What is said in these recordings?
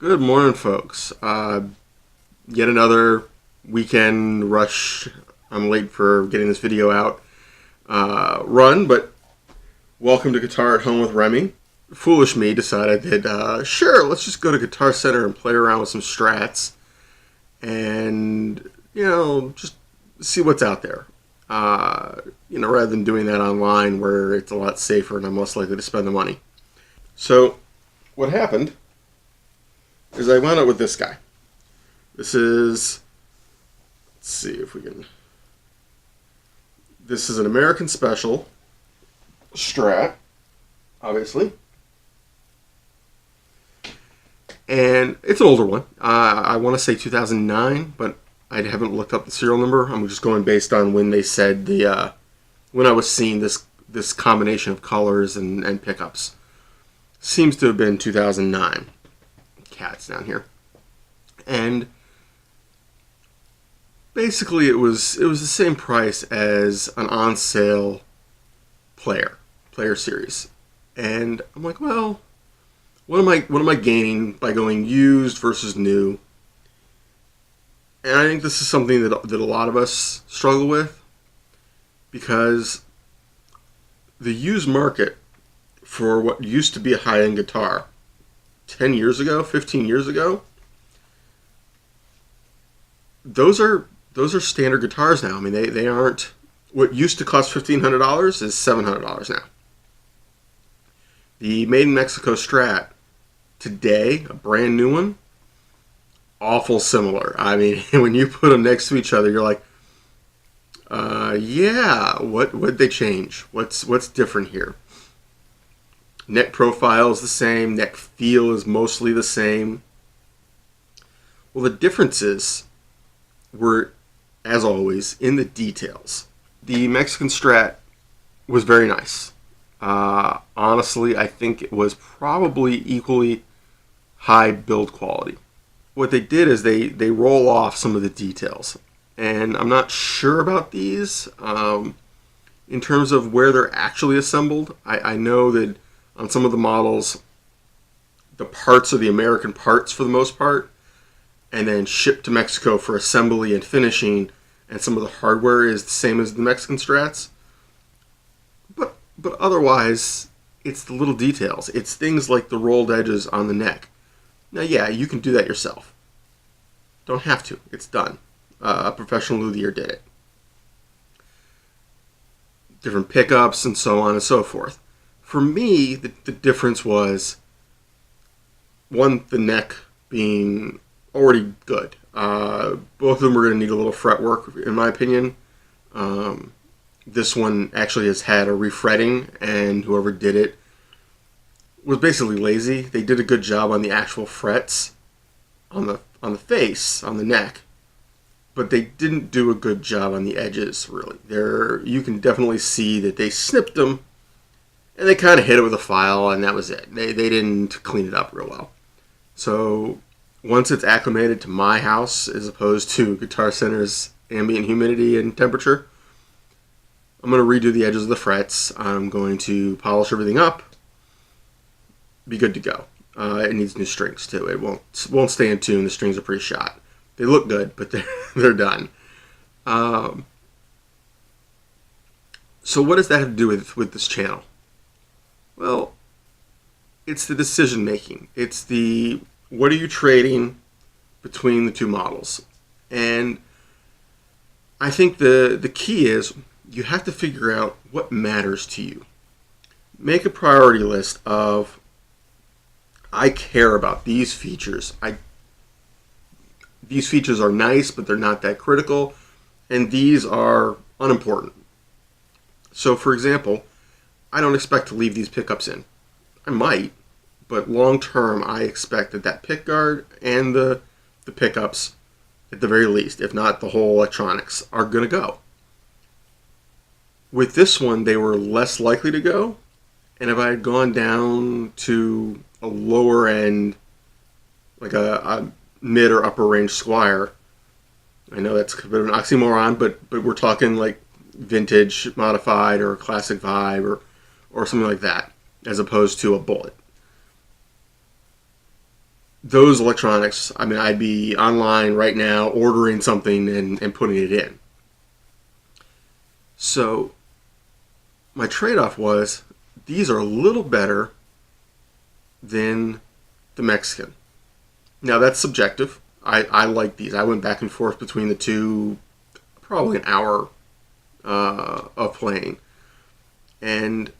Good morning, folks. Yet another weekend rush. I'm late for getting this video out. Run, but welcome to Guitar at Home with Remy. Foolish me decided that, sure, let's just go to Guitar Center and play around with some Strats and, just see what's out there. Rather than doing that online where it's a lot safer and I'm less likely to spend the money. So, what happened is I wound up with this guy. This is, let's see if we can, this is an American Special Strat, obviously. And it's an older one. I want to say 2009, but I haven't looked up the serial number. I'm just going based on when they said when I was seeing this combination of colors and pickups. Seems to have been 2009. Cats down here, and basically it was the same price as an on sale player series, and I'm like, well, what am I gaining by going used versus new? And I think this is something that a lot of us struggle with, because the used market for what used to be a high-end guitar 10 years ago, 15 years ago, those are standard guitars now. I mean, they aren't, what used to cost $1,500 is $700 now. The Made in Mexico Strat today, a brand new one, awful similar. I mean, when you put them next to each other, you're like, yeah, what'd they change? What's different here? Neck profile is the same. Neck feel is mostly the same. Well, the differences were, as always, in the details. The Mexican Strat was very nice. Honestly, I think it was probably equally high build quality. What they did is they roll off some of the details. And I'm not sure about these in terms of where they're actually assembled. I know that on some of the models, the parts are the American parts for the most part, and then shipped to Mexico for assembly and finishing, and some of the hardware is the same as the Mexican Strats. But otherwise, it's the little details. It's things like the rolled edges on the neck. Now, yeah, you can do that yourself. Don't have to. It's done. A professional luthier did it. Different pickups and so on and so forth. For me, the difference was, one, the neck being already good. Both of them were going to need a little fretwork, in my opinion. This one actually has had a refretting, and whoever did it was basically lazy. They did a good job on the actual frets on the face, on the neck, but they didn't do a good job on the edges, really. You can definitely see that they snipped them, and they kind of hit it with a file, and that was it. They didn't clean it up real well. So once it's acclimated to my house, as opposed to Guitar Center's ambient humidity and temperature, I'm going to redo the edges of the frets. I'm going to polish everything up. Be good to go. It needs new strings too. It won't stay in tune. The strings are pretty shot. They look good, but they're done. So what does that have to do with this channel? Well, it's the decision making. It's what are you trading between the two models? And I think the key is you have to figure out what matters to you. Make a priority list of, I care about these features. These features are nice, but they're not that critical, and these are unimportant. So, for example, I don't expect to leave these pickups in. I might, but long term, I expect that pick guard and the pickups, at the very least, if not the whole electronics, are going to go. With this one, they were less likely to go, and if I had gone down to a lower end, like a mid or upper range Squire, I know that's a bit of an oxymoron, but we're talking like vintage modified or classic vibe or something like that, as opposed to a bullet. those electronics, I mean, I'd be online right now ordering something and putting it in. So my trade-off was these are a little better than the Mexican. Now that's subjective. I like these. I went back and forth between the two, probably an hour of playing, and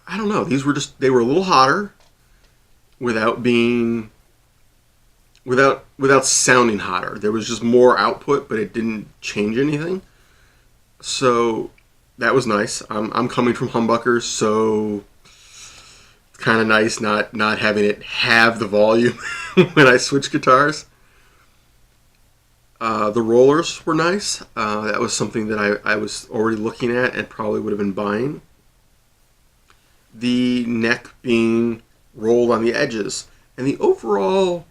I don't know. They were a little hotter without being without sounding hotter. There was just more output, but it didn't change anything. So that was nice. I'm coming from humbuckers, so it's kind of nice not having it have the volume when I switch guitars. The rollers were nice. That was something that I was already looking at and probably would have been buying. The neck being rolled on the edges, and the overall,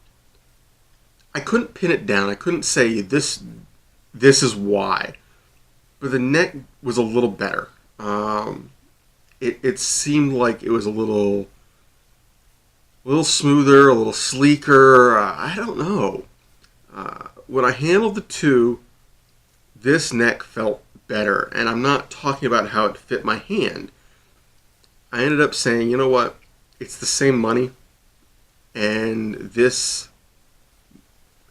I couldn't pin it down. I couldn't say this is why, but the neck was a little better. It seemed like it was a little smoother, a little sleeker. I don't know. When I handled the two, this neck felt better, and I'm not talking about how it fit my hand. I ended up saying, you know what, it's the same money, and this,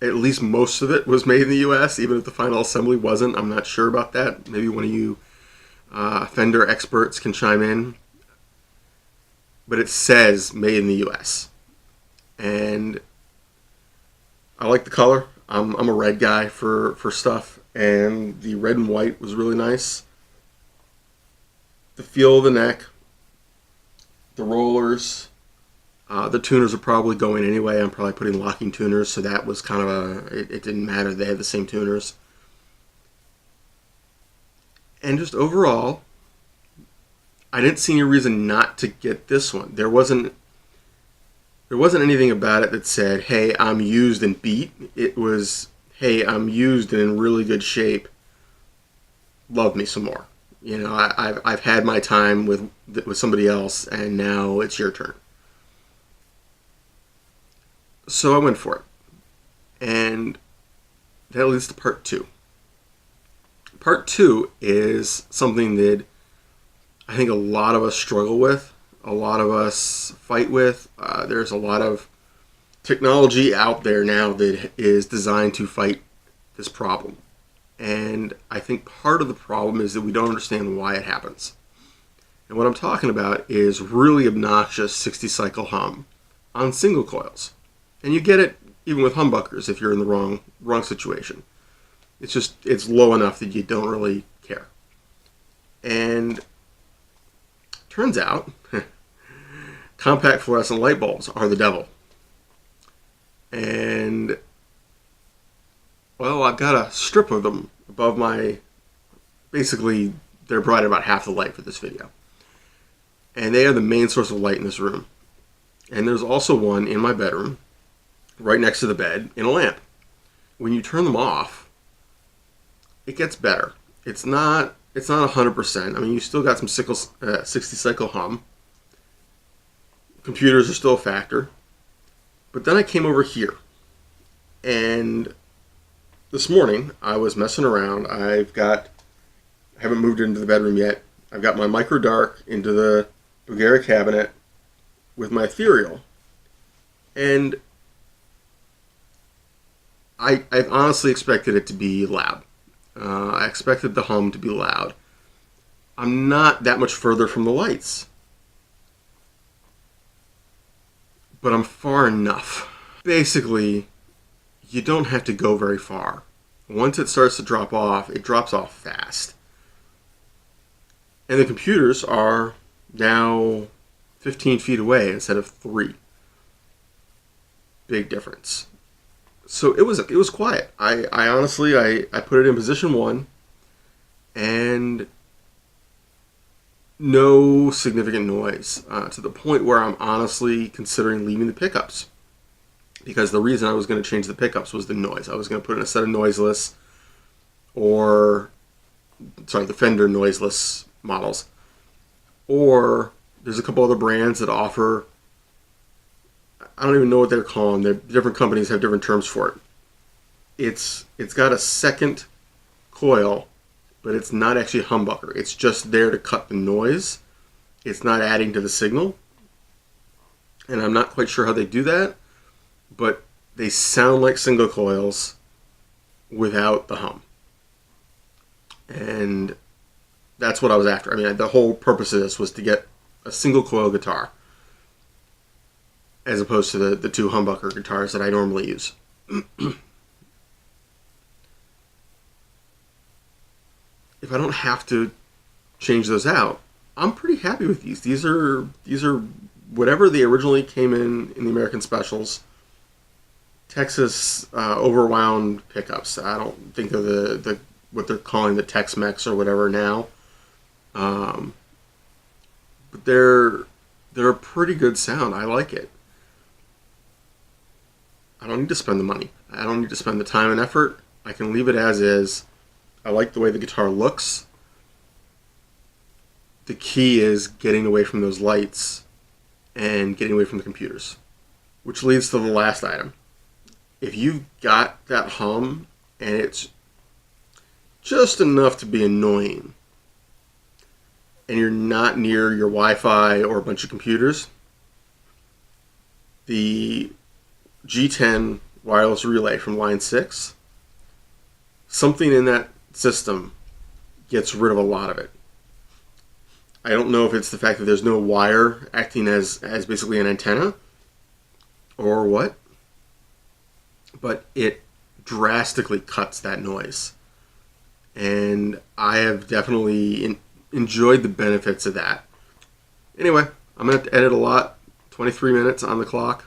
at least most of it was made in the U.S., even if the final assembly wasn't. I'm not sure about that. Maybe one of you Fender experts can chime in. But it says made in the U.S. And I like the color. I'm a red guy for stuff, and the red and white was really nice. The feel of the neck, the rollers, the tuners are probably going anyway. I'm probably putting locking tuners, so that was kind of it didn't matter. They had the same tuners. And just overall, I didn't see any reason not to get this one. There wasn't anything about it that said, hey, I'm used and beat. It was, hey, I'm used and in really good shape. Love me some more. You know, I've had my time with somebody else, and now it's your turn. So I went for it. And that leads to part two. Part two is something that I think a lot of us struggle with, a lot of us fight with. There's a lot of technology out there now that is designed to fight this problem. And I think part of the problem is that we don't understand why it happens. And what I'm talking about is really obnoxious 60 cycle hum on single coils. And you get it even with humbuckers if you're in the wrong situation. It's low enough that you don't really care. And turns out compact fluorescent light bulbs are the devil. And well, I've got a strip of them above my, basically they're bright at about half the light for this video. And they are the main source of light in this room. And there's also one in my bedroom, right next to the bed, in a lamp. When you turn them off, it gets better. It's not 100%. I mean, you still got some 60 cycle hum. Computers are still a factor. But then I came over here, and this morning I was messing around. I haven't moved into the bedroom yet. I've got my micro dark into the Bulgaria cabinet with my ethereal, and I honestly expected it to be loud. I expected the hum to be loud. I'm not that much further from the lights, but I'm far enough. Basically, you don't have to go very far. Once it starts to drop off, it drops off fast. And the computers are now 15 feet away instead of 3. Big difference. So it was quiet. I honestly put it in position 1, and no significant noise, to the point where I'm honestly considering leaving the pickups, because the reason I was going to change the pickups was the noise. I was going to put in a set of noiseless, the Fender noiseless models, or there's a couple other brands that offer I don't even know what they're calling. Different companies have different terms for it. It's got a second coil, but it's not actually a humbucker. It's just there to cut the noise. It's not adding to the signal. And I'm not quite sure how they do that, but they sound like single coils without the hum. And that's what I was after. I mean, the whole purpose of this was to get a single coil guitar as opposed to the two humbucker guitars that I normally use. If I don't have to change those out, I'm pretty happy with these. These are whatever they originally came in the American specials. Texas overwound pickups. I don't think of the what they're calling the Tex-Mex or whatever now. But they're a pretty good sound. I like it. I don't need to spend the money. I don't need to spend the time and effort. I can leave it as is. I like the way the guitar looks. The key is getting away from those lights and getting away from the computers. Which leads to the last item. If you've got that hum and it's just enough to be annoying, and you're not near your Wi-Fi or a bunch of computers, the G10 wireless relay from line 6, something in that system gets rid of a lot of it. I don't know if it's the fact that there's no wire acting as basically an antenna or what, but it drastically cuts that noise. And I have definitely enjoyed the benefits of that. Anyway, I'm going to have to edit a lot. 23 minutes on the clock.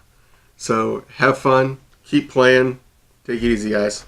So have fun. Keep playing. Take it easy, guys.